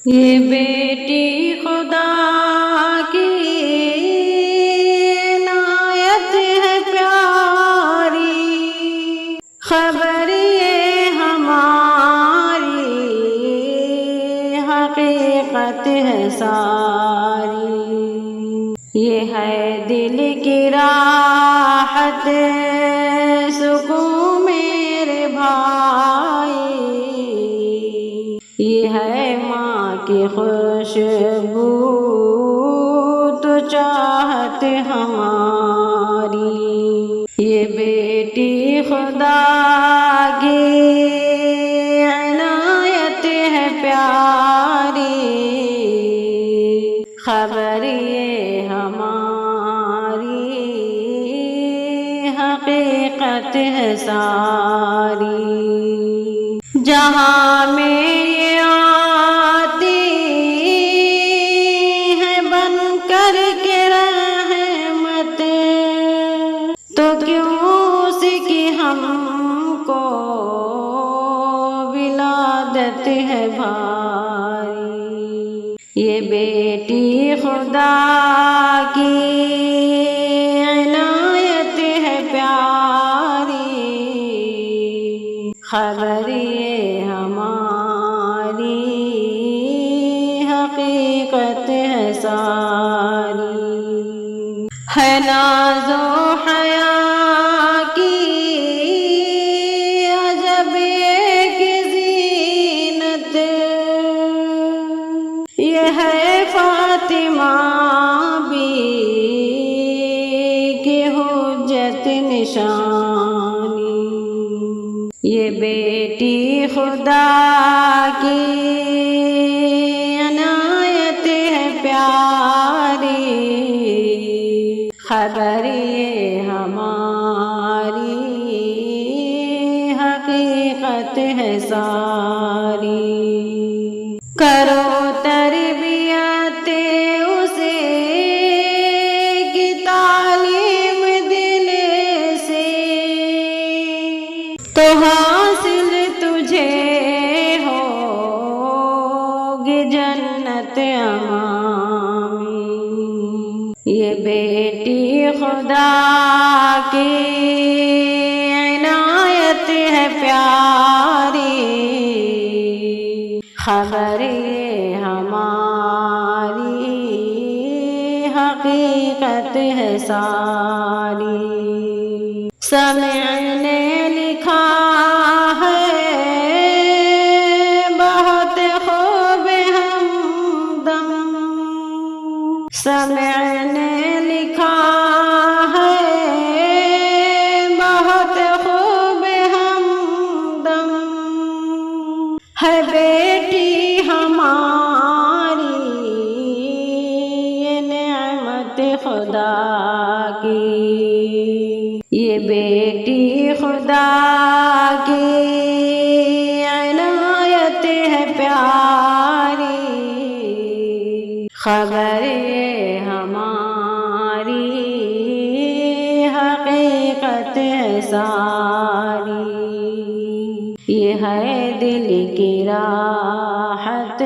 یہ بیٹی خدا کی عنایت ہے پیاری، خبر یہ ہماری حقیقت ہے ساری، یہ ہے دل کی راحت سکون میرے بھائی، یہ ہے ماں کی خوشبو تو چاہت ہماری، یہ بیٹی خدا کی عنایت ہے پیاری، خبر یہ ہماری حقیقت ہے ساری، جہاں میں یہ آتی ہے بن کر کے رحمت، تو کیوں اس کی ہم کو ولادت ہے بھائی، یہ بیٹی خدا کی عنایت ہے پیاری، خبر یہ ہماری حقیقت ہے ساری، ہے ناز و حیا کی عجب ایک زینت، یہ ہے فاطمہ بی کی حجت نشانی، یہ بیٹی خدا کی عنایت ہے پیاری، خبر یہ ہماری حقیقت ہے ساری، کرو تربیت اسے کی تعلیم دل سے، تو حاصل تجھے ہوگی جنت عمامی، یہ بیٹی خدا کی عنایت ہے پیاری، خبر یہ ہماری حقیقت ہے ساری، سمع نے لکھا ہے بہت خوب ہمدم، سمع نے لکھا ہے بہت خوب ہمدم، ہے بیٹی ہماری یہ نعمت خدا کی، یہ بیٹی خدا کی عنایت ہے پیاری، خبر یہ ہماری حقیقت ہے ساری، یہ ہے دل کی راحت